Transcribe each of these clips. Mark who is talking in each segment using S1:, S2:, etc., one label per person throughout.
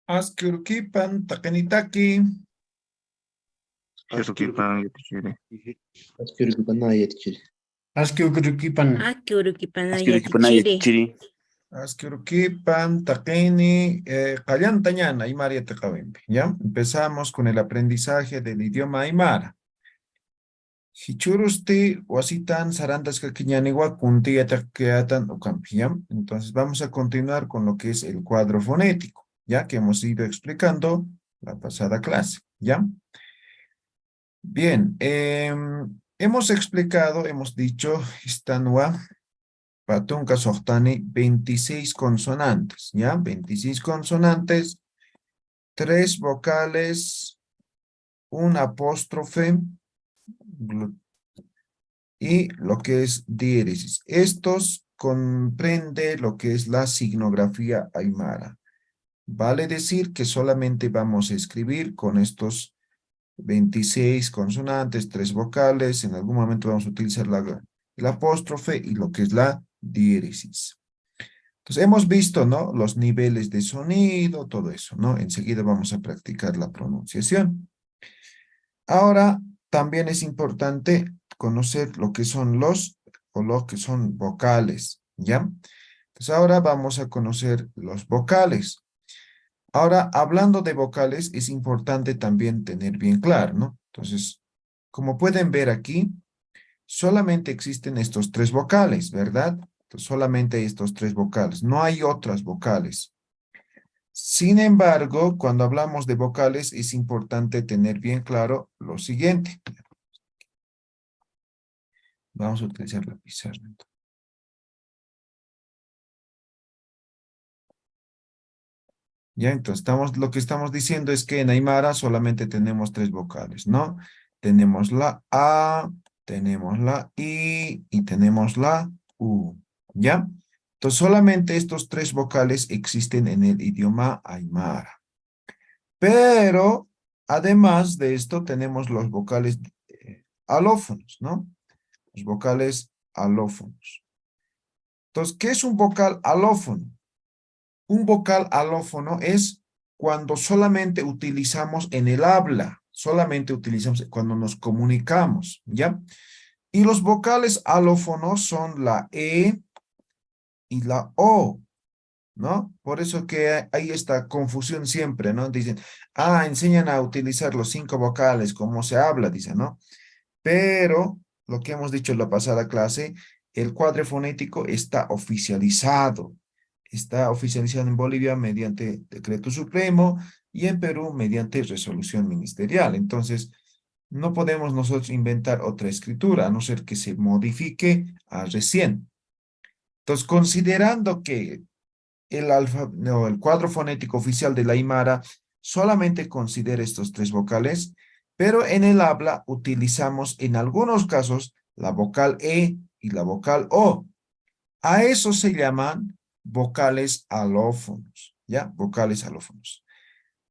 S1: Askurkipan takenitaki.
S2: Askurkipan yetkili.
S3: Askurkipana yetkili.
S1: Askurkipan.
S4: Askurkipana
S2: Askurkipana
S4: yatichiri.
S2: yetkili.
S1: Askurkipan takeni qallantañana Aymara tekawimpi. ¿Ya? Empezamos con el aprendizaje del idioma Aymara. Hichurusti wasitan sarantas kakiñaniwa kuntia takeatan ukampi. ¿Ya? Entonces vamos a continuar con lo que es el cuadro fonético, ya que hemos ido explicando la pasada clase. ¿Ya? Bien, hemos explicado, hemos dicho, Istanua, Patunca Sohtani, 26 consonantes, ¿ya? 26 consonantes, 3 vocales, un apóstrofe y lo que es diéresis. Estos comprende lo que es la signografía aymara. Vale decir que solamente vamos a escribir con estos 26 consonantes, 3 vocales, en algún momento vamos a utilizar el apóstrofe y lo que es la diéresis. Entonces hemos visto, ¿no? Los niveles de sonido, todo eso, ¿no? Enseguida vamos a practicar la pronunciación. Ahora también es importante conocer lo que son lo que son vocales, ¿ya? Entonces ahora vamos a conocer los vocales. Ahora, hablando de vocales, es importante también tener bien claro, ¿no? Entonces, como pueden ver aquí, solamente existen estos 3 vocales, ¿verdad? Entonces, solamente hay estos 3 vocales, no hay otras vocales. Sin embargo, cuando hablamos de vocales, es importante tener bien claro lo siguiente. Vamos a utilizar la pizarra. Ya, entonces lo que estamos diciendo es que en Aymara solamente tenemos 3 vocales, ¿no? Tenemos la A, tenemos la I y tenemos la U, ¿ya? Entonces solamente estos 3 vocales existen en el idioma Aymara. Pero, además de esto, tenemos los vocales alófonos, ¿no? Los vocales alófonos. Entonces, ¿qué es un vocal alófono? Un vocal alófono es cuando solamente utilizamos en el habla, solamente utilizamos cuando nos comunicamos, ¿ya? Y los vocales alófonos son la E y la O, ¿no? Por eso que hay esta confusión siempre, ¿no? Dicen, enseñan a utilizar los 5 vocales, como se habla, dicen, ¿no? Pero, lo que hemos dicho en la pasada clase, el cuadro fonético está oficializado. Está oficializado en Bolivia mediante decreto supremo y en Perú mediante resolución ministerial. Entonces, no podemos nosotros inventar otra escritura, a no ser que se modifique a recién. Entonces, considerando que el cuadro fonético oficial de la Aymara solamente considera estos 3 vocales, pero en el habla utilizamos en algunos casos la vocal E y la vocal O. A eso se llaman vocales alófonos, ¿ya? Vocales alófonos.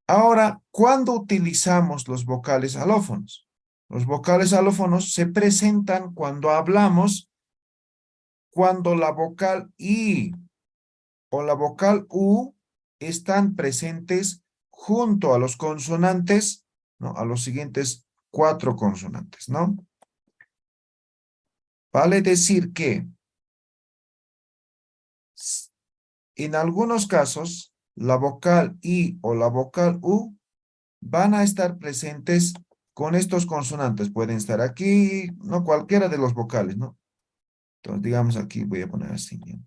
S1: Ahora, ¿cuándo utilizamos los vocales alófonos? Los vocales alófonos se presentan cuando hablamos, cuando la vocal I o la vocal U están presentes junto a los consonantes, ¿no? A los siguientes 4 consonantes, ¿no? Vale decir que en algunos casos, la vocal I o la vocal U van a estar presentes con estos consonantes. Pueden estar aquí, no cualquiera de los vocales, ¿no? Entonces, digamos aquí, voy a poner así, ¿ya?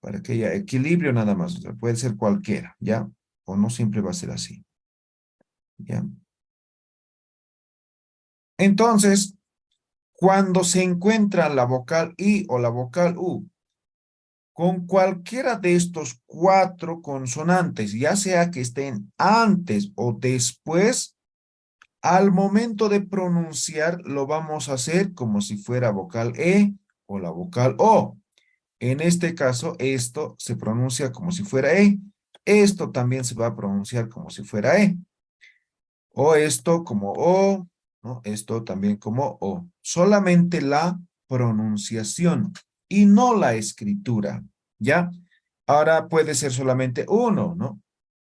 S1: Para que haya equilibrio nada más. O sea, puede ser cualquiera, ¿ya? O no siempre va a ser así, ¿ya? Entonces, cuando se encuentra la vocal I o la vocal U con cualquiera de estos 4 consonantes, ya sea que estén antes o después, al momento de pronunciar lo vamos a hacer como si fuera vocal E o la vocal O. En este caso, esto se pronuncia como si fuera E. Esto también se va a pronunciar como si fuera E. O esto como O, ¿no? Esto también como O. Solamente la pronunciación y no la escritura, ¿ya? Ahora puede ser solamente uno, ¿no?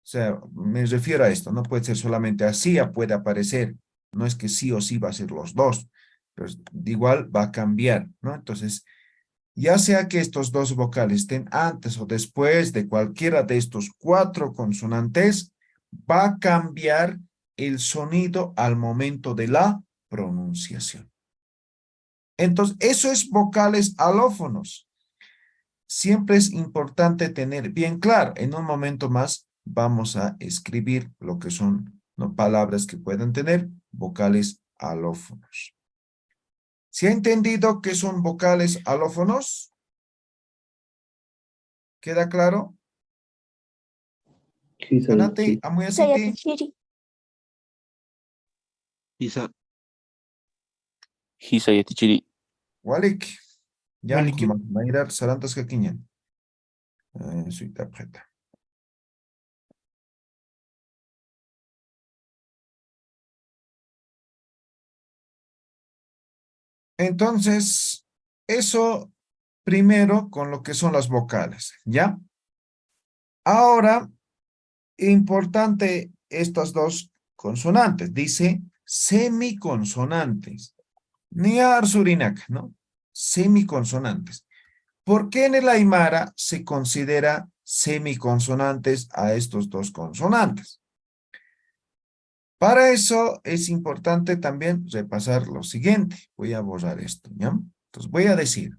S1: sea, me refiero a esto, no puede ser solamente así, puede aparecer. No es que sí o sí va a ser los dos, pero igual va a cambiar, ¿no? Entonces, ya sea que estos dos vocales estén antes o después de cualquiera de estos cuatro consonantes, va a cambiar el sonido al momento de la pronunciación. Entonces, eso es vocales alófonos. Siempre es importante tener bien claro. En un momento más vamos a escribir lo que son, ¿no?, palabras que pueden tener vocales alófonos. ¿Se ha entendido qué son vocales alófonos? ¿Queda claro? Hanati, Amuyasiti,
S2: Sayatichiri.
S4: Isa,
S5: Hisayatichiri.
S1: Walik. Yang
S4: Walikim.
S1: Mayrar Sarantas Kakinyan. Suita preta. Entonces, eso primero con lo que son las vocales, ¿ya? Ahora, importante estas dos consonantes. Dice semiconsonantes. Niar surinak, ¿no? Semiconsonantes. ¿Por qué en el Aymara se considera semiconsonantes a estos dos consonantes? Para eso es importante también repasar lo siguiente. Voy a borrar esto, ¿ya? Entonces voy a decir.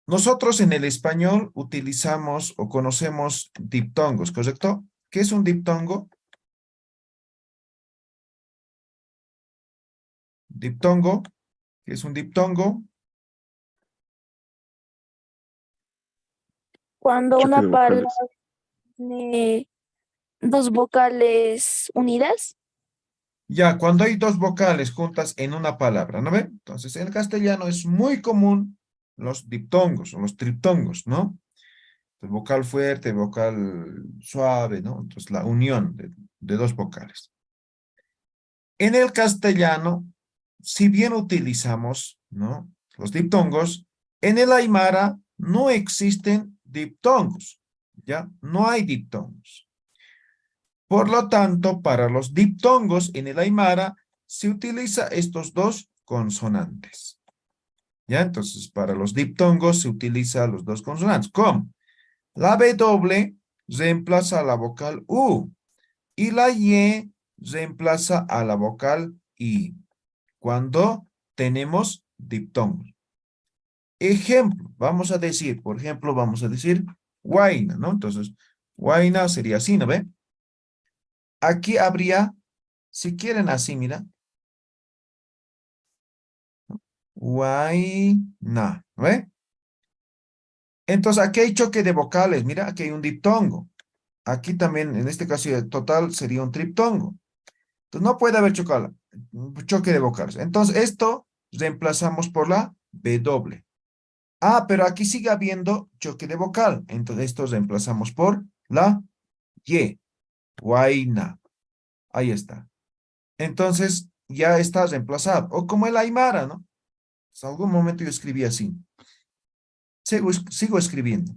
S1: Nosotros en el español utilizamos o conocemos diptongos, ¿correcto? ¿Qué es un diptongo? Diptongo. ¿Qué es un diptongo?
S2: Cuando
S5: Choque
S2: una
S5: de
S2: palabra
S5: vocales.
S2: tiene dos vocales unidas.
S1: Ya, cuando hay dos vocales juntas en una palabra, ¿no ve? Entonces, en el castellano es muy común los diptongos o los triptongos, ¿no? El vocal fuerte, vocal suave, ¿no? Entonces, la unión de dos vocales. En el castellano, si bien utilizamos, ¿no?, los diptongos, en el aymara no existen diptongos, ¿ya? No hay diptongos. Por lo tanto, para los diptongos en el aymara se utiliza estos dos consonantes. ¿Ya? Entonces, para los diptongos se utiliza los dos consonantes. ¿Cómo? La W reemplaza a la vocal U y la Y reemplaza a la vocal I cuando tenemos diptongos. Ejemplo, vamos a decir, por ejemplo, vamos a decir Huayna, ¿no? Entonces, Huayna sería así, ¿no ve? Aquí habría, si quieren así, mira. Huayna, ¿no ve? Entonces, aquí hay choque de vocales. Mira, aquí hay un diptongo. Aquí también, en este caso total, sería un triptongo. Entonces, no puede haber choque de vocales. Entonces, esto reemplazamos por la W. Ah, pero aquí sigue habiendo choque de vocal. Entonces, esto reemplazamos por la Y. Huayna. Ahí está. Entonces, ya está reemplazado. O como el Aymara, ¿no? En algún momento yo escribí así. Sigo escribiendo.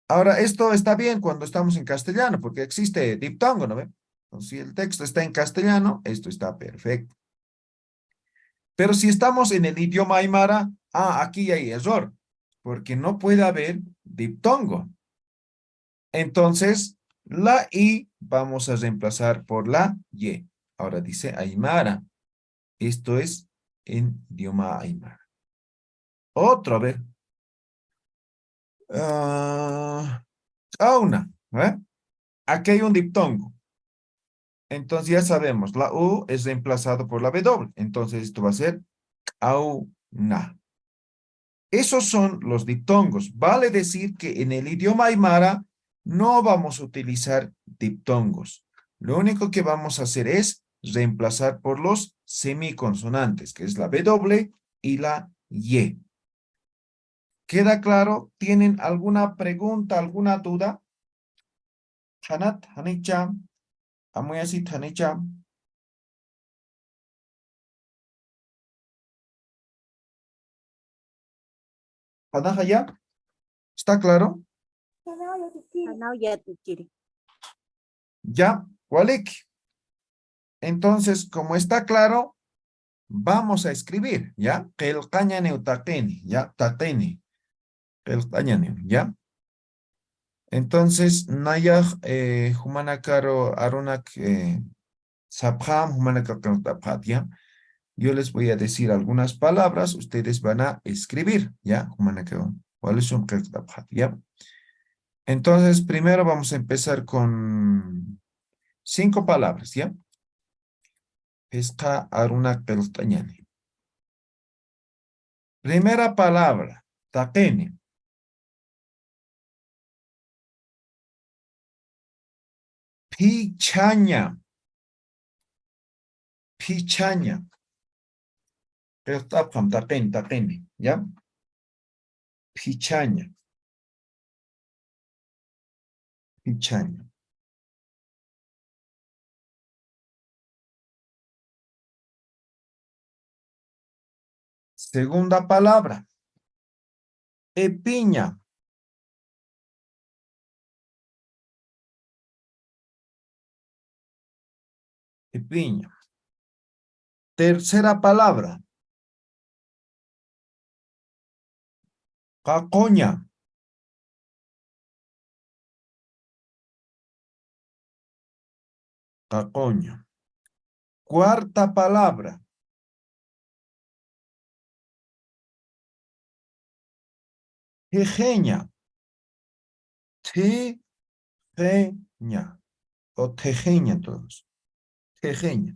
S1: Ahora, esto está bien cuando estamos en castellano, porque existe diptongo, ¿no ve? Entonces, si el texto está en castellano, esto está perfecto. Pero si estamos en el idioma aymara, aquí hay error, porque no puede haber diptongo. Entonces, la I vamos a reemplazar por la Y. Ahora dice aymara. Esto es en idioma aymara. Otro, a ver. Auna, ¿eh? Aquí hay un diptongo. Entonces ya sabemos, la U es reemplazado por la W. Entonces esto va a ser auna. Esos son los diptongos. Vale decir que en el idioma aymara no vamos a utilizar diptongos. Lo único que vamos a hacer es reemplazar por los semiconsonantes, que es la W y la Y. ¿Queda claro? ¿Tienen alguna pregunta, alguna duda? Hanat, Hanicha, Amuyasit, Hanicha. ¿Hanaja ya? ¿Está claro?
S4: Now ya teacher.
S1: Ya, Walik. Entonces, como está claro, vamos a escribir, ¿ya? Qilqañani utaqini, ¿ya? Taqini. Qilqañani, ¿ya? Entonces, Nayaj, Humanakaro, Arunak, Sabham, Humanakaro, Taphat, ¿ya? Yo les voy a decir algunas palabras, ustedes van a escribir, ¿ya? Humanakaro, ¿cuáles son Qilqañani, ¿ya? Entonces, primero vamos a empezar con 5 palabras, ¿ya? Pesca Arunak Qilqañani. Primera palabra, taqini. Pichaña. Pichaña. Taqin, taqini, ¿ya? Pichaña. Pichaña. Segunda palabra, epiña. Epiña. Tercera palabra, cacoña. Cacoña. Cuarta palabra, tejeña. Tejeña. O tejeña todos. Tejeña.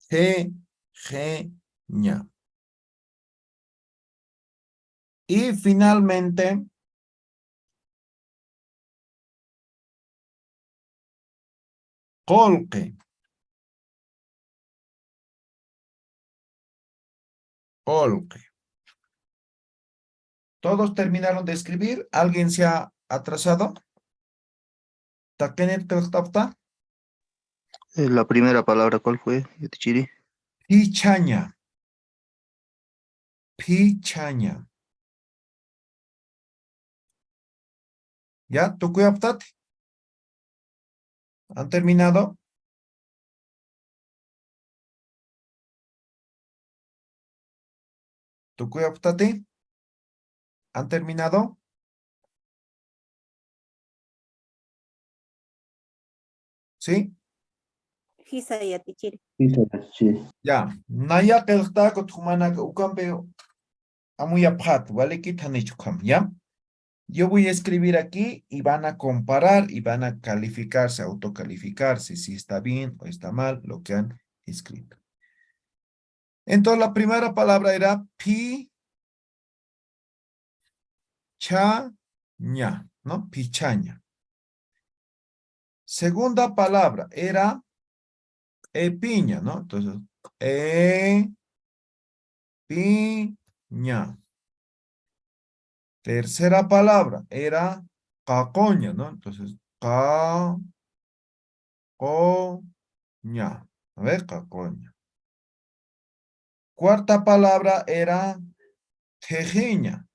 S1: Tejeña. Y finalmente, colque. Colque. ¿Todos terminaron de escribir? ¿Alguien se ha atrasado? ¿Takenet Keltapta?
S3: La primera palabra, ¿cuál fue, teacher?
S1: Pichaña. Pichaña. ¿Ya? ¿Tukuyaptat? ¿Han terminado? ¿Tukuyaptati? ¿Han terminado? ¿Sí?
S4: Hisa ya teacher.
S1: Ya. Naya kelta kutjumana ukampe amuyaphat, ¿vale? Kitanichukam, ¿ya? Yo voy a escribir aquí y van a comparar y van a calificarse, autocalificarse, si está bien o está mal lo que han escrito. Entonces la primera palabra era pichaña, ¿no? Pichaña. Segunda palabra era piña, ¿no? Entonces, piña. Tercera palabra era cacoña, ¿no? Entonces, cacoña. A ver, cacoña. Cuarta palabra era tejeña.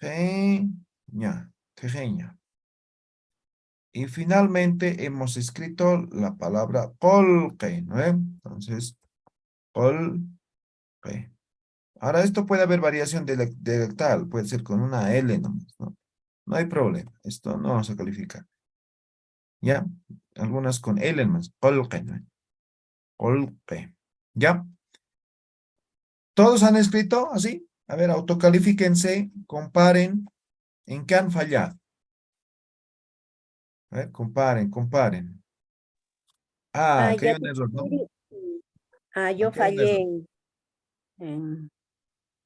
S1: Tejeña. Tejeña. Y finalmente hemos escrito la palabra colque, ¿no? Entonces, colque. Ahora esto puede haber variación dialectal, puede ser con una L nomás, ¿no? No hay problema, esto no vamos a calificar. ¿Ya? Algunas con L nomás, colque, ¿no? Colque. ¿Ya? ¿Todos han escrito así? A ver, autocalifíquense, comparen en qué han fallado. A ver, comparen. Ah, que hay
S4: Ya
S1: un error, ¿no?
S4: teacher. Yo
S1: Aquí hay un
S4: fallé
S1: error.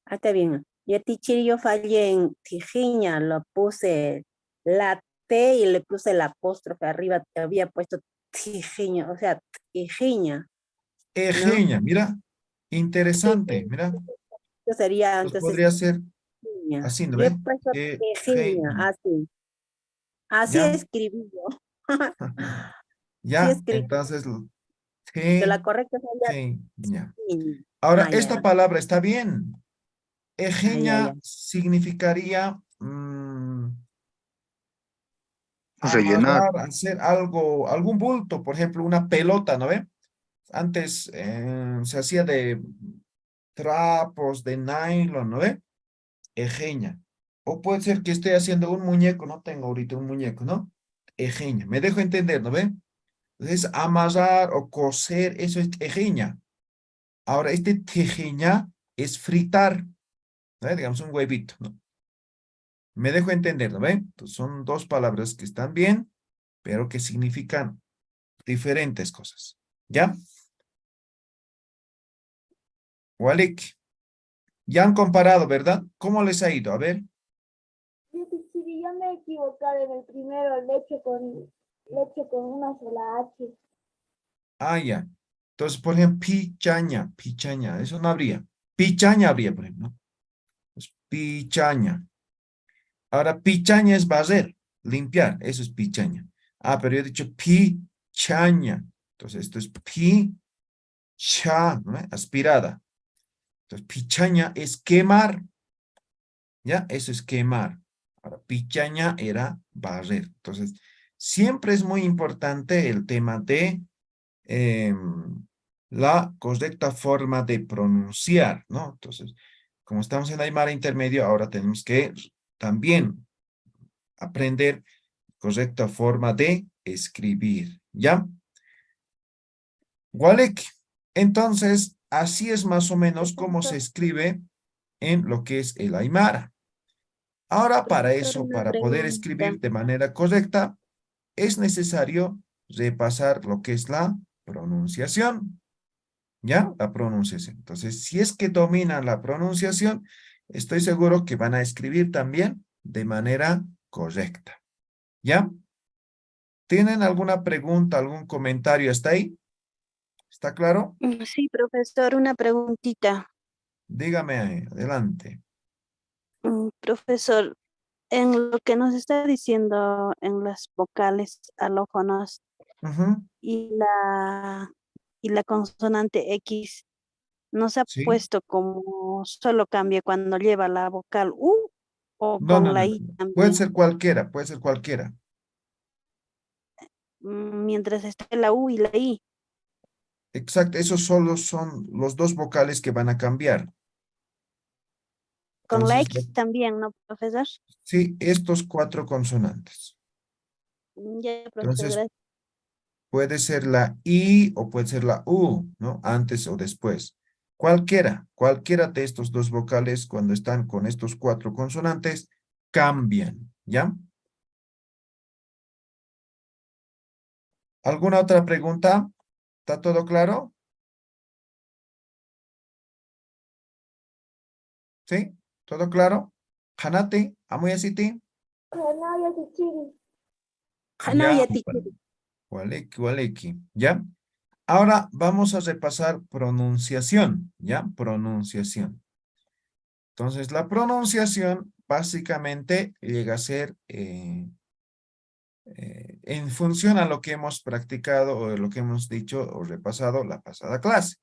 S4: está bien. Ya teacher, yo fallé en tijiña, lo puse la T y le puse el apóstrofe arriba, te había puesto tijiña, o sea, tijiña, ¿no?
S1: Ejeña, mira, interesante,
S4: Tijiña,
S1: mira,
S4: eso sería
S1: pues
S4: entonces
S1: podría ser
S4: tijiña.
S1: así, ¿no
S4: Yo he
S1: ve?
S4: puesto tijiña,
S1: Ejeña,
S4: así. Así
S1: ¿ya?
S4: escribí yo. Sí
S1: Ya,
S4: escribí.
S1: entonces,
S4: De la correcta sería
S1: tejeña.
S4: tijiña.
S1: Ahora, esta
S4: Ya.
S1: palabra está bien. Ejeña
S4: ya.
S1: significaría
S3: Rellenar.
S1: amarrar, hacer algo, algún bulto, por ejemplo, una pelota, ¿no ve? Antes se hacía de trapos, de nylon, ¿no ve? Ejeña. O puede ser que esté haciendo un muñeco, no tengo ahorita un muñeco, ¿no? Ejeña. Me dejo entender, ¿no ve? Entonces, amarrar o coser, eso es ejeña. Ahora, este tejeña es fritar, ¿no ve? Digamos un huevito, ¿no? Me dejo entender, ¿no ve? Entonces, son dos palabras que están bien, pero que significan diferentes cosas. ¿Ya? Walik. Ya han comparado, ¿verdad? ¿Cómo les ha ido? A ver.
S2: Sí, yo me he equivocado en el primero, leche con una sola H.
S1: Ah, ya. Entonces, por ejemplo, pichaña, pichaña, eso no habría. Pichaña habría, por ejemplo, ¿no? Pues, pichaña. Ahora, pichaña es barrer, limpiar, eso es pichaña. Ah, pero yo he dicho pichaña. Entonces, esto es picha, ¿no? Aspirada. Entonces, pichaña es quemar, ¿ya? Eso es quemar. Ahora, pichaña era barrer. Entonces, siempre es muy importante el tema de la correcta forma de pronunciar, ¿no? Entonces, como estamos en Aymara intermedio, ahora tenemos que también aprender correcta forma de escribir, ¿ya? Walek. Entonces, así es más o menos como se
S2: Profesor,
S1: escribe en lo que es el Aymara. Ahora, para
S2: profesor,
S1: eso,
S2: una
S1: para poder
S2: pregunta.
S1: escribir de manera correcta, es necesario repasar lo que es la pronunciación. ¿Ya? La pronunciación. Entonces, si es que dominan la pronunciación, estoy seguro que van a escribir también de manera correcta. ¿Ya? ¿Tienen alguna pregunta, algún comentario hasta ahí? ¿Está claro?
S5: Sí, profesor, una preguntita.
S1: Dígame, adelante.
S5: Profesor, en lo que nos está diciendo en las vocales alófonas
S1: Ujú,
S5: y la consonante X, nos ha
S1: sí.
S5: puesto como solo cambia cuando lleva la vocal U o
S1: No, no,
S5: con
S1: no,
S5: la
S1: no,
S5: I
S1: no. Puede
S5: también.
S1: ser cualquiera, puede ser cualquiera.
S5: Mientras esté la U y la I.
S1: Exacto, esos solo son los dos vocales que van a cambiar.
S5: Con la
S1: Entonces,
S5: X también, ¿no, profesor?
S1: sí, estos cuatro consonantes.
S5: Ya, profesor,
S1: Entonces,
S5: gracias.
S1: puede ser la I o puede ser la U, ¿no? Antes o después. Cualquiera de estos dos vocales, cuando están con estos cuatro consonantes, cambian, ¿ya? ¿Alguna otra pregunta? ¿Está todo claro? ¿Sí? ¿Todo claro? ¿Hanati? ¿Amuyasiti? Ya,
S4: Hanaya, teacher.
S1: waleki, waleki, ¿ya? Ahora vamos a repasar pronunciación, ¿ya? Pronunciación. Entonces, la pronunciación básicamente llega a ser en función a lo que hemos practicado o lo que hemos dicho o repasado la pasada clase.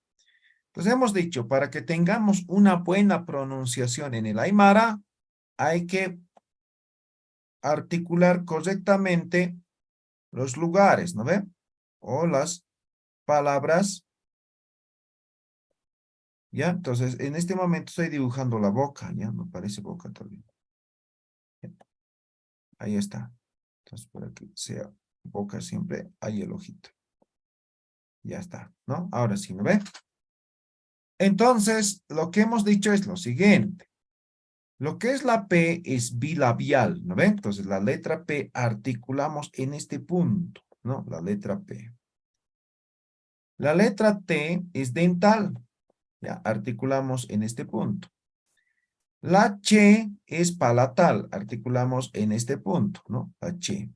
S1: Entonces, hemos dicho, para que tengamos una buena pronunciación en el Aymara, hay que articular correctamente los lugares, ¿no ve? O las palabras, ¿ya? Entonces, en este momento estoy dibujando la boca, ¿ya? No parece boca todavía. Ahí está. Entonces, para que sea boca siempre, hay el ojito. Ya está, ¿no? Ahora sí, ¿no ve? Entonces, lo que hemos dicho es lo siguiente. Lo que es la P es bilabial, ¿no ve? Entonces, la letra P articulamos en este punto, ¿no? La letra P. La letra T es dental, ya articulamos en este punto. La Ch es palatal, articulamos en este punto, ¿no? La Ch.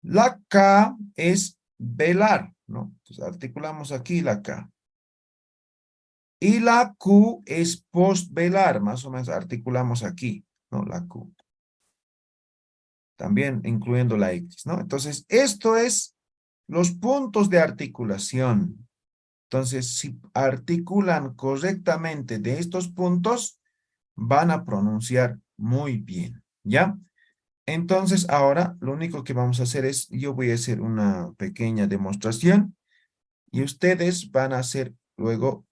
S1: La K es velar, ¿no? Entonces, articulamos aquí la K. Y la Q es postvelar, más o menos articulamos aquí, ¿no? La Q. También incluyendo la X, ¿no? Entonces, esto es los puntos de articulación. Entonces, si articulan correctamente de estos puntos, van a pronunciar muy bien, ¿ya? Entonces, ahora lo único que vamos a hacer es, yo voy a hacer una pequeña demostración y ustedes van a hacer luego,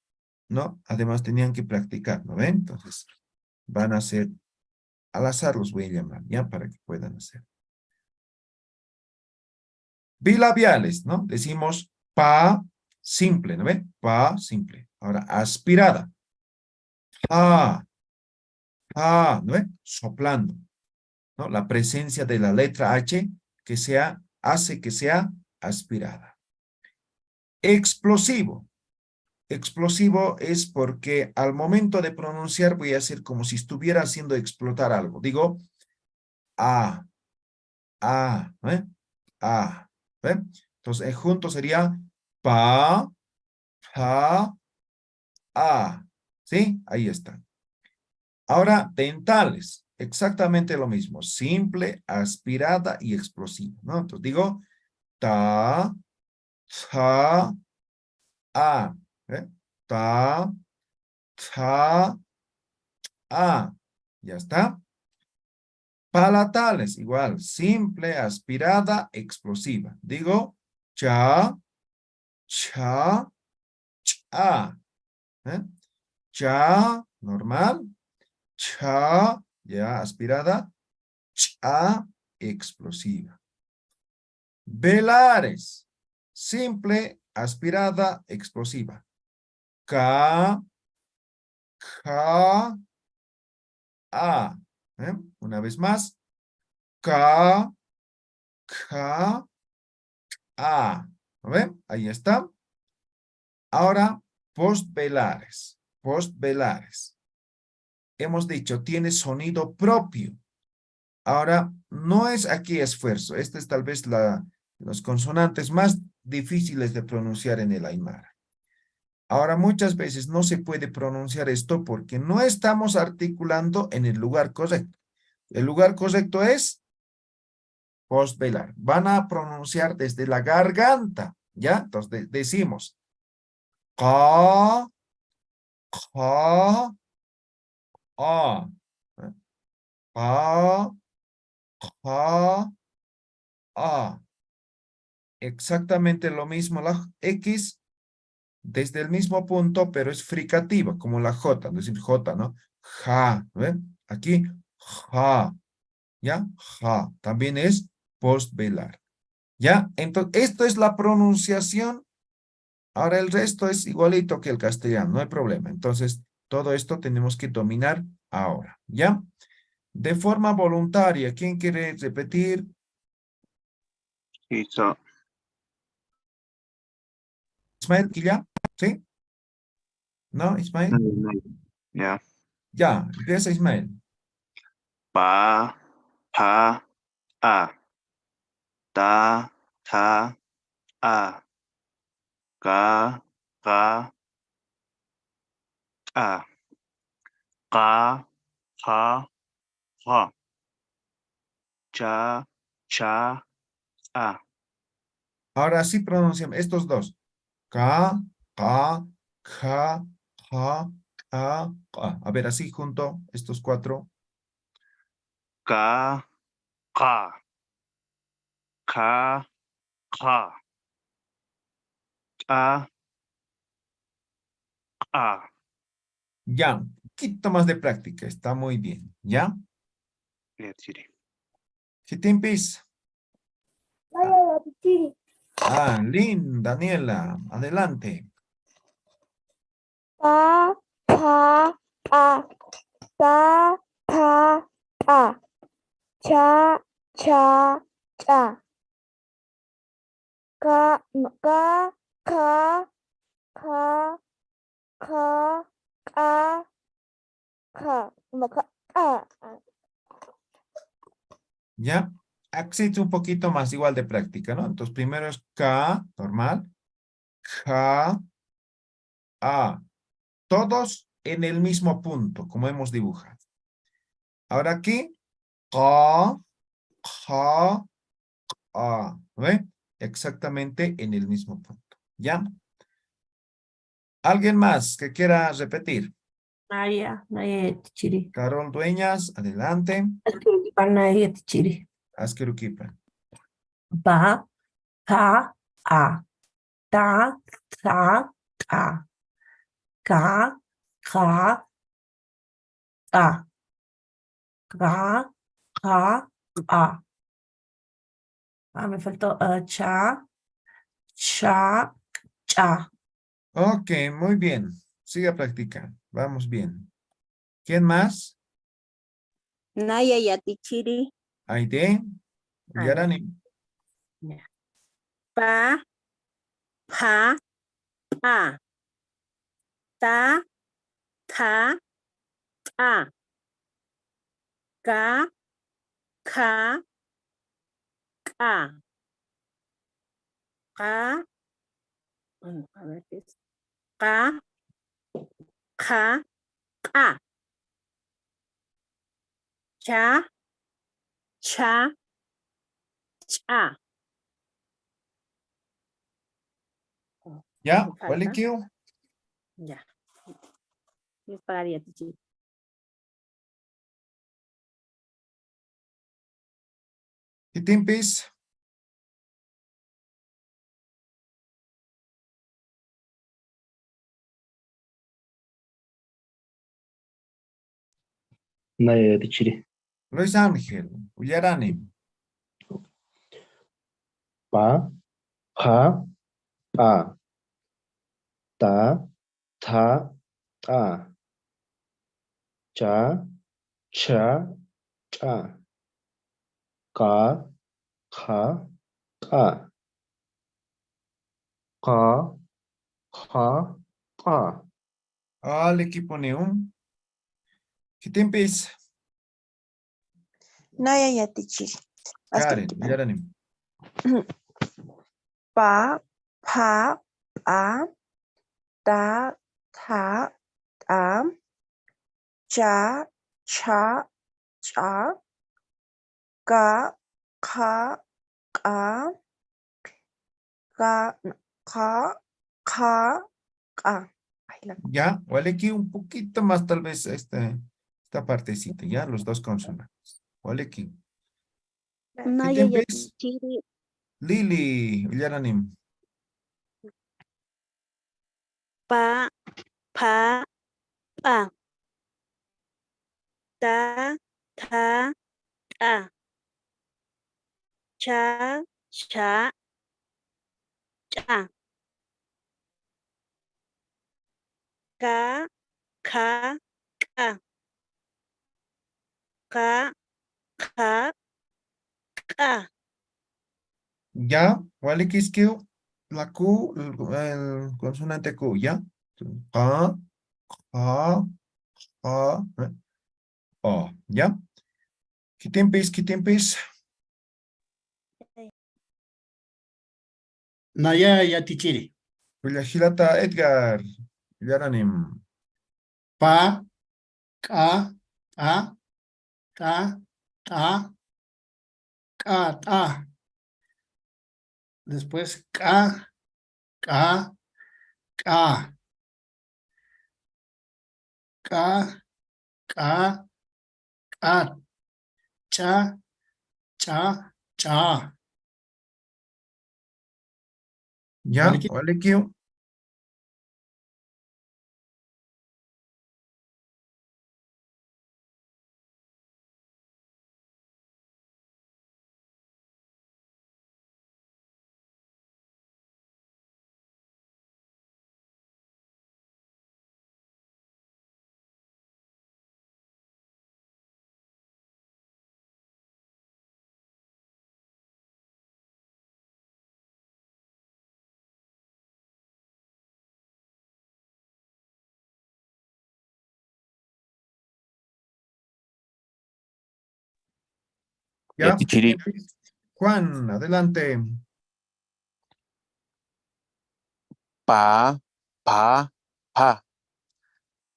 S1: ¿no? Además, tenían que practicar, ¿no ven? Entonces, van a hacer, al azar los voy a llamar, ¿ya? Para que puedan hacer. Bilabiales, ¿no? Decimos pa simple, ¿no ven? Pa simple. Ahora, aspirada. Pa, pa, ¿no ven? Soplando, ¿no? La presencia de la letra H que sea, hace que sea aspirada. Explosivo. Explosivo es porque al momento de pronunciar voy a hacer como si estuviera haciendo explotar algo. Digo, a, ¿eh? A, ¿eh? Entonces, junto sería pa, pa, a. ¿Sí? Ahí está. Ahora, dentales. Exactamente lo mismo. Simple, aspirada y explosiva, ¿no? Entonces digo, ta, ta, a. ¿eh? Ta, ta, a. Ya está. Palatales, igual. Simple, aspirada, explosiva. Digo, cha, cha, cha. ¿eh? Cha, normal. Cha, ya, aspirada. Cha, explosiva. Velares. Simple, aspirada, explosiva. Ca, ca, a. Una vez más. Ca, ca, a. ¿Lo ven? Ahí está. Ahora, postvelares. Postvelares. Hemos dicho, tiene sonido propio. Ahora, no es aquí esfuerzo. Este es tal vez los consonantes más difíciles de pronunciar en el Aymara. Ahora, muchas veces no se puede pronunciar esto porque no estamos articulando en el lugar correcto. El lugar correcto es postvelar. Van a pronunciar desde la garganta, ¿ya? Entonces, decimos, ka, ka, a. Ka, ka, a. Exactamente lo mismo la X desde el mismo punto, pero es fricativa, como la J, es decir, J, ¿no? Ja, ¿ven? Aquí, ja, ¿ya? Ja, también es postvelar, ¿ya? Entonces, esto es la pronunciación. Ahora el resto es igualito que el castellano, no hay problema. Entonces, todo esto tenemos que dominar ahora, ¿ya? De forma voluntaria, ¿quién quiere repetir?
S3: Listo.
S1: Ismael, ¿ya? ¿Sí? ¿No, Ismael?
S3: Ya.
S1: Ya, empieza Ismael.
S3: Pa, pa, a. Ta, ta, a. Ka, ka, a. Ka, ka, ka. Cha, cha, a.
S1: Ahora sí pronunciamos estos dos. Ka, ka, ja, ja, ka, ka. A ver, así junto, estos cuatro.
S3: Ka, ka. Ka, ka. A, a.
S1: Ya, un poquito más de práctica, está muy bien. ¿Ya?
S3: Ya, Siri.
S1: Chitimpis.
S2: Vaya la pichiri.
S1: Ah, Lynn, Daniela, adelante.
S2: Pa, pa, a. Pa, pa, a. Cha, cha, cha. Ka, ka, ka, ka, ka, ka, ka. No, ka, ka.
S1: ¿Ya? Existe un poquito más igual de práctica, ¿no? Entonces, primero es K, normal. K, A. Todos en el mismo punto, como hemos dibujado. Ahora aquí, K, K, A. ¿Ve? Exactamente en el mismo punto. ¿Ya? ¿Alguien más que quiera repetir?
S6: Naya, Naya Tichiri.
S1: Carol Dueñas, adelante.
S6: Naya Tichiri.
S1: Askerukipa.
S6: Ba, pa, a. Ta, ta, ta. Ka, ka, a. Ka, ka, a. Ah, me faltó cha, cha, cha.
S1: Ok, muy bien. Siga practicando. Vamos bien. ¿Quién más?
S4: Naya Yatichiri.
S1: Aide.
S4: Ah, ya.
S1: Yarani.
S6: Ya.
S4: Pa, pa, pa. Ta, ta, ta. Ka, ka, ka. Ka, a ver qué es. Ka, ka, ka. Cha, cha, cha. Oh,
S1: ¿Ya?
S4: me falta.
S1: Walikiu.
S4: Ya. Me pagaría, Tichiri.
S1: Kitimpis.
S3: Naya Tichiri.
S1: Luis Ángel. Yarani.
S3: Pa, pa, pa. Ta, ta, ta. Cha, cha, cha. Ka, ka, ka. Ka, ka, ka.
S1: Al equipo Neum. Kitimpis.
S7: Naya Yatichiri.
S1: Karen.
S7: Askerukipa.
S1: Yarani.
S7: Pa, pa, pa. Ta, ta, ta. Cha, cha, cha. Ka, ka, ka. Ka, ka, ka. Ay,
S1: Ya. Walikiu un poquito más tal vez esta partecita. Ya. Los dos consonantes. Walikiu.
S5: Naya
S1: Kitimpis.
S5: Yatichiri.
S1: Lili. Yarani.
S5: Pa, pa, pa. Ta, ta, ta. Cha, cha, cha. Ka, ka, ka. Ka, ka, ka.
S1: Ya. Walikiskiu. La Q. El consonante Q. Ya. A. A. A. O. Ya. Kitimpis. Kitimpis.
S8: Naya Yatichiri.
S1: Hilata Edgar. Yaranim.
S8: Pa, ka, ta, ta, ta, ka, ta. Después ka, ka, ka. Ka, ka, ka. Cha, cha, cha.
S1: Ya.
S8: Waliki.
S1: Walikiu. Ya.
S9: Yatichiri.
S1: Juan, adelante.
S9: Pa, pa, pa.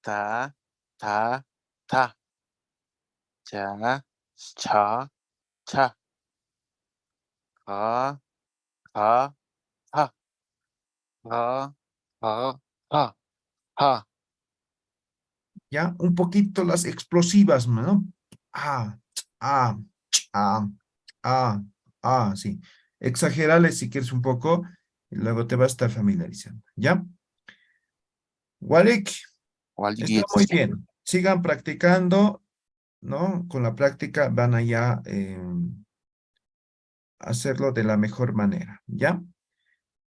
S9: Ta, ta, ta. Cha, cha, cha. Ka, ka, ka. Ka, ka, ka. ha,
S1: Ya, un poquito las explosivas, ¿no? Ah, ah, ah, sí. Exagerales si quieres un poco, y luego te vas a estar familiarizando, ¿ya? Walik,
S9: wali
S1: está muy
S9: yetishiri.
S1: bien. Sigan practicando, ¿no? Con la práctica van a ya hacerlo de la mejor manera, ¿ya?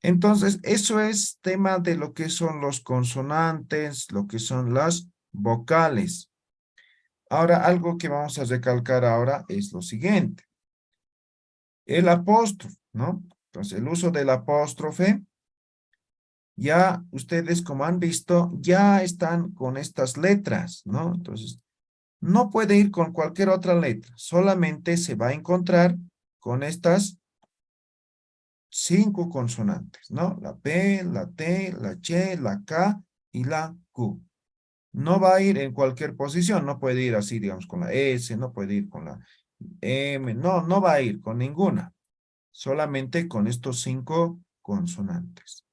S1: Entonces, eso es tema de lo que son los consonantes, lo que son las vocales. Ahora, algo que vamos a recalcar ahora es lo siguiente. El apóstrofe, ¿no? Entonces, el uso del apóstrofe, ya ustedes como han visto, ya están con estas letras, ¿no? Entonces, no puede ir con cualquier otra letra, solamente se va a encontrar con estas 5 consonantes, ¿no? La P, la T, la Ch, la K y la Q. No va a ir en cualquier posición, no puede ir así, digamos, con la S, no puede ir con la M, no va a ir con ninguna, solamente con estos 5 consonantes.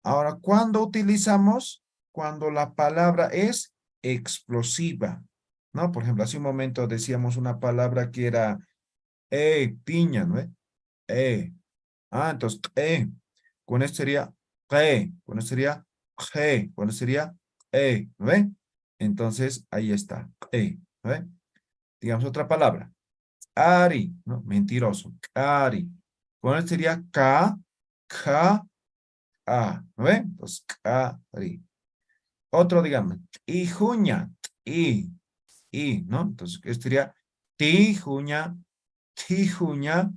S1: Ahora, ¿cuándo utilizamos? Cuando la palabra es explosiva, ¿no? Por ejemplo, hace un momento decíamos una palabra que era piña, ¿no? Entonces, con esto sería con esto sería con esto sería ¿no ve? Entonces, ahí está, ¿no ve? Digamos otra palabra, Ari, ¿no? Mentiroso, Ari. Con esto sería ¿no ve? Entonces, Ari. Otro, digamos, Ijuña, ¿no? Entonces, esto sería Tijuña, Tijuña,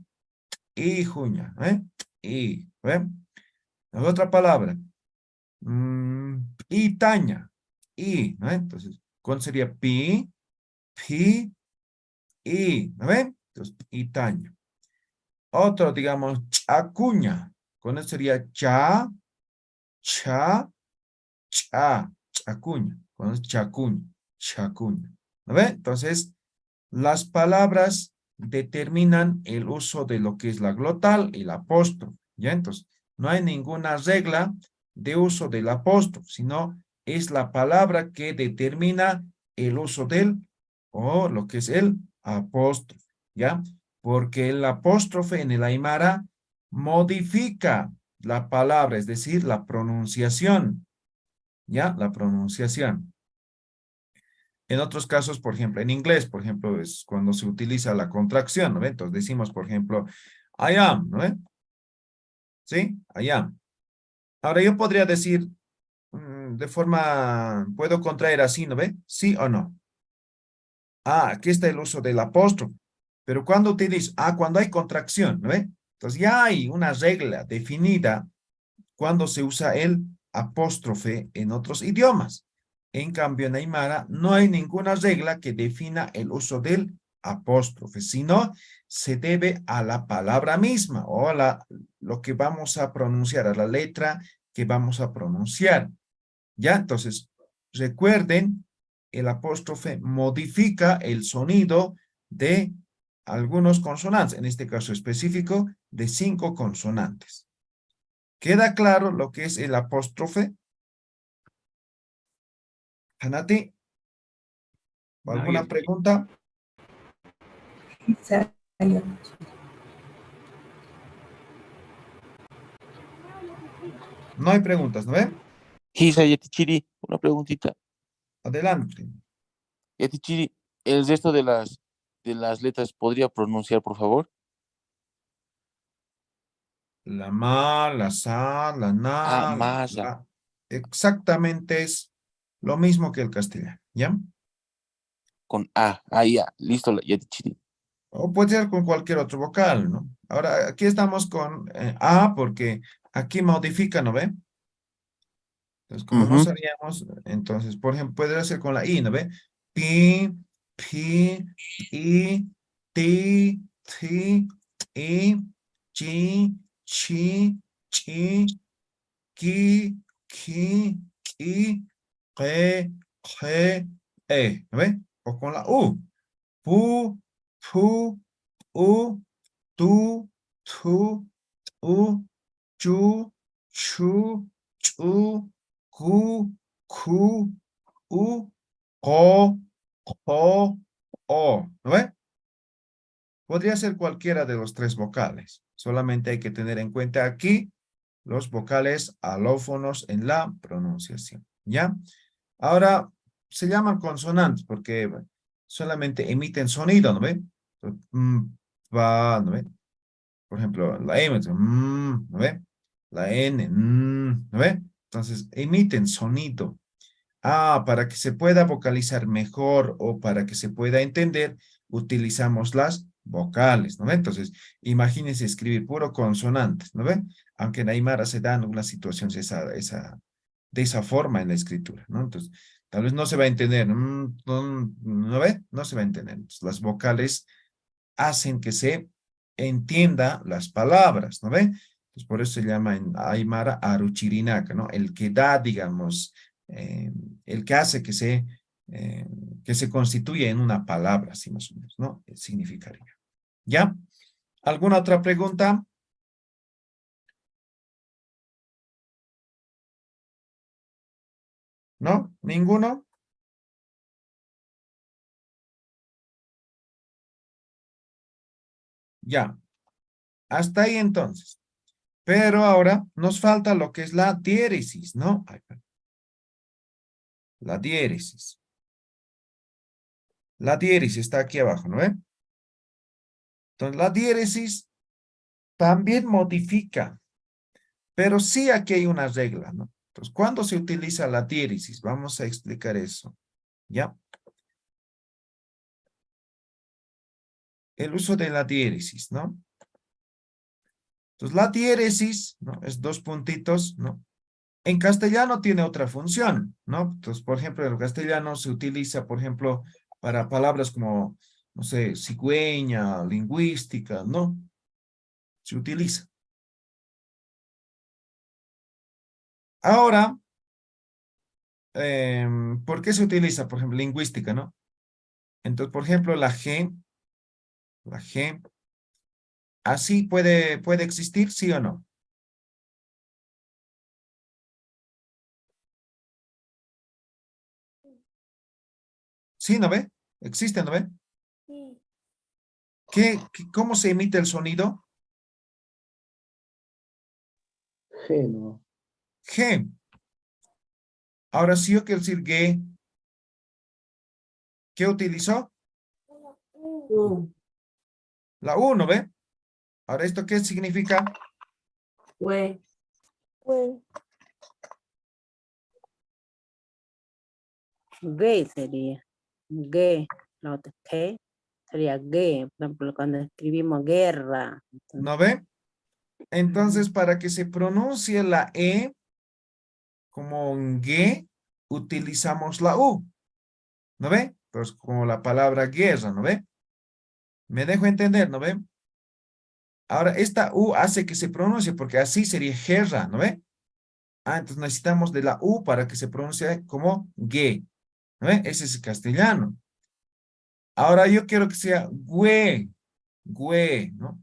S1: Ijuña, ¿eh? ¿ve? Otra palabra. Itaña. ¿No? Entonces, ¿cuál sería pi, ¿no ven? Entonces, itaña. Otro, digamos, chacuña. Con eso sería chacuña. Con eso chacuña. ¿No ven? Entonces, las palabras determinan el uso de lo que es la glotal y la apóstrofe. ¿Ya? Entonces, no hay ninguna regla de uso del apóstrofe, sino es la palabra que determina el uso del o lo que es el apóstrofe. ¿Ya? Porque el apóstrofe en el aymara modifica la palabra, es decir, la pronunciación. ¿Ya? La pronunciación. En otros casos, por ejemplo, en inglés, por ejemplo, es cuando se utiliza la contracción, ¿no ve? Entonces decimos, por ejemplo, I am, ¿no ve? ¿Sí? I am. Ahora yo podría decir de forma, puedo contraer así, ¿no ve? ¿Sí o no? Aquí está el uso del apóstrofe. Pero cuando utilizo, cuando hay contracción, ¿no ve? Entonces ya hay una regla definida cuando se usa el apóstrofe en otros idiomas. En cambio, en Aymara no hay ninguna regla que defina el uso del apóstrofe, sino se debe a la palabra misma o a lo que vamos a pronunciar, a la letra que vamos a pronunciar. ¿Ya? Entonces, recuerden, el apóstrofe modifica el sonido de algunos consonantes, en este caso específico, de 5 consonantes. ¿Queda claro lo que es el apóstrofe? Hanati, ¿alguna pregunta? No hay preguntas, ¿no ven?
S9: Hisa yetichiri, una preguntita.
S1: Adelante.
S9: Yetichiri, el resto de las letras podría pronunciar, por favor.
S1: La ma, la sa, la na,
S9: Masa.
S1: la. Exactamente es lo mismo que el castellano, ¿ya?
S9: Con A. Ahí, ya. Listo, yetichiri.
S1: O puede ser con cualquier otro vocal, ¿no? Ahora, aquí estamos con A porque aquí modifica, ¿no ve? Entonces, como no sabíamos, entonces, por ejemplo, puede ser con la I, ¿no ve? Pi, pi, i, ti, i, chi, chi, ki, ki, que, ¿no ve? O con la U. Pu, pu, u, tu, u, chu, chu, chu, cu, Q, U, O, O. ¿No ve? Podría ser cualquiera de los tres vocales. Solamente hay que tener en cuenta aquí los vocales alófonos en la pronunciación. ¿Ya? Ahora, se llaman consonantes porque bueno, solamente emiten sonido, ¿no ve? Va, ¿no ve? Por ejemplo, la M, ¿no ve? La N, ¿no ve? Entonces, emiten sonido. Ah, para que se pueda vocalizar mejor o para que se pueda entender, utilizamos las vocales, ¿no ve? Entonces, imagínense escribir puro consonantes, ¿no ve? Aunque en Aymara se dan algunas situaciones de esa forma en la escritura, ¿no? Entonces, tal vez no se va a entender, ¿no ve? No se va a entender. Entonces, las vocales hacen que se entienda las palabras, ¿no ve? Entonces, por eso se llama en Aymara Aruchirinaka, ¿no? El que da, digamos, el que hace que se constituya en una palabra, así más o menos, ¿no? Significaría. ¿Ya? ¿Alguna otra pregunta? ¿No? ¿Ninguno? Ya. Hasta ahí entonces. Pero ahora nos falta lo que es la diéresis, ¿no? Ay, perdón. La diéresis. La diéresis está aquí abajo, ¿no ve? Entonces, la diéresis también modifica, pero sí aquí hay una regla, ¿no? Entonces, ¿cuándo se utiliza la diéresis? Vamos a explicar eso, ¿ya? El uso de la diéresis, ¿no? Entonces, la diéresis, ¿no? Es dos puntitos, ¿no? En castellano tiene otra función, ¿no? Entonces, por ejemplo, en el castellano se utiliza, por ejemplo, para palabras como, no sé, cigüeña, lingüística, ¿no? Se utiliza. Ahora, ¿por qué se utiliza? Por ejemplo, lingüística, ¿no? Entonces, por ejemplo, la G, ¿así puede existir, sí o no? ¿Sí, no ve? ¿Existe, no ve?
S2: Sí.
S1: ¿Cómo se emite el sonido?
S10: G, ¿no?
S1: G. Ahora, si yo quiero decir G, ¿qué utilizó? La U, ¿no ve? Ahora, ¿esto qué significa?
S6: Güey.
S2: Pues,
S4: Gay sería. Gay. La otra G sería gay. Por ejemplo, cuando escribimos guerra.
S1: ¿No ve? Entonces, para que se pronuncie la E como un G, utilizamos la U. ¿No ve? Pues como la palabra guerra, ¿no ve? Me dejo entender, ¿no ve? Ahora, esta U hace que se pronuncie, porque así sería guerra, ¿no ve? Ah, entonces necesitamos de la U para que se pronuncie como G. ¿No ve? Ese es el castellano. Ahora yo quiero que sea güe, ¿no?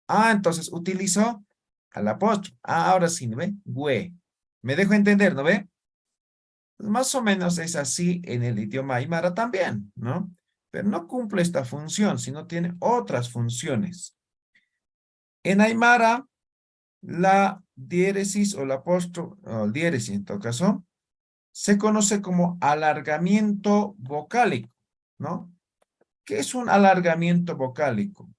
S1: Ah, entonces utilizo al apóstrofe. Ah, ahora sí, ¿no ve? Güe. Me dejo entender, ¿no ve? Más o menos es así en el idioma aymara también, ¿no? Pero no cumple esta función, sino tiene otras funciones. En aymara, la diéresis o la apóstrofe, o el diéresis en todo caso, se conoce como alargamiento vocálico, ¿no? ¿Qué es un alargamiento vocálico?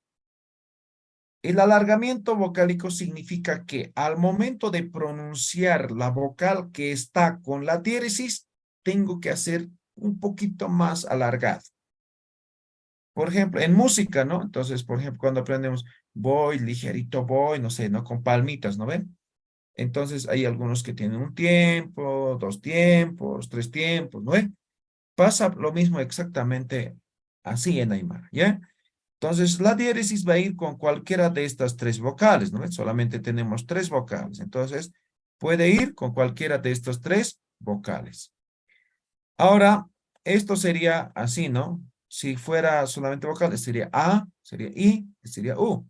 S1: El alargamiento vocálico significa que al momento de pronunciar la vocal que está con la diéresis, tengo que hacer un poquito más alargado. Por ejemplo, en música, ¿no? Entonces, por ejemplo, cuando aprendemos voy, ligerito voy, no sé, ¿no? Con palmitas, ¿no ven? Entonces, hay algunos que tienen un tiempo, dos tiempos, tres tiempos, ¿no ven? Pasa lo mismo exactamente así en Aymara, ¿ya? Entonces, la diéresis va a ir con cualquiera de estas tres vocales, ¿no? Solamente tenemos tres vocales. Entonces, puede ir con cualquiera de estos tres vocales. Ahora, esto sería así, ¿no? Si fuera solamente vocales, sería A, sería I, sería U.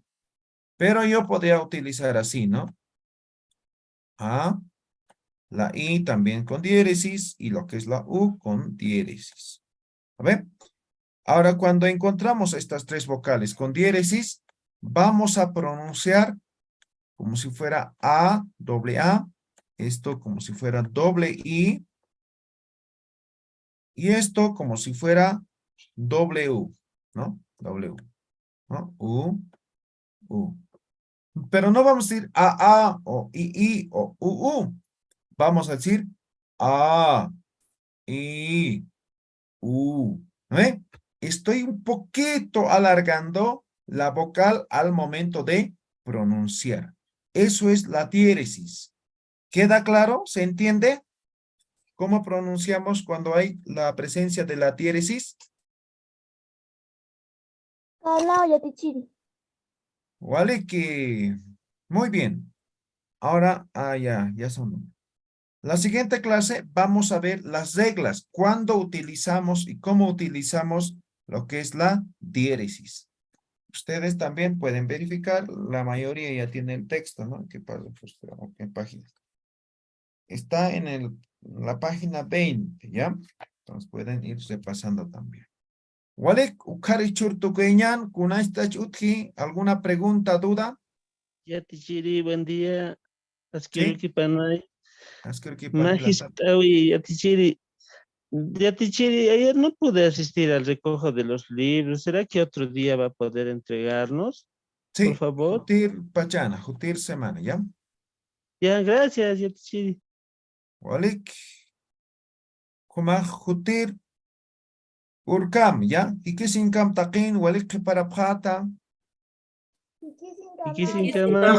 S1: Pero yo podría utilizar así, ¿no? A, La I también con diéresis y lo que es la U con diéresis. ¿A ver? Ahora, cuando encontramos estas tres vocales con diéresis, vamos a pronunciar como si fuera A, doble A, esto como si fuera doble I, y esto como si fuera W, ¿no? W, ¿no? U. Pero no vamos a decir A, o I, o U. Vamos a decir A, I, U. ¿Eh? Estoy un poquito alargando la vocal al momento de pronunciar. Eso es la diéresis. ¿Queda claro? ¿Se entiende? ¿Cómo pronunciamos cuando hay la presencia de la diéresis?
S2: Calao, ya tichiri.
S1: Vale que... Muy bien. Ahora, ya son. La siguiente clase vamos a ver las reglas. Cuándo utilizamos y cómo utilizamos lo que es la diéresis. Ustedes también pueden verificar. La mayoría ya tiene el texto, ¿no? ¿Qué pasa? Pues, ¿qué página? Está en la página 20, ¿ya? Entonces pueden ir repasando también. Walek, ukari churtuqueñan, kunaistach utji, ¿alguna pregunta, duda?
S11: Ya tichiri, buen día.
S1: Sí.
S11: Asquiruki panay.
S1: Asquerki
S11: Magistawi, ya tichiri. Ya tichiri, ayer no pude asistir al recojo de los libros. ¿Será que otro día va a poder entregarnos?
S1: Sí,
S11: Por favor.
S1: jutir pachana, jutir semana, ¿ya?
S11: Ya, gracias, ya tichiri.
S1: Walek, kumaj jutir urkam, ¿ya? Ikisinkam taqin, walek para pata.
S2: Chiquisin
S11: Ikisin
S2: Camara.
S11: kama.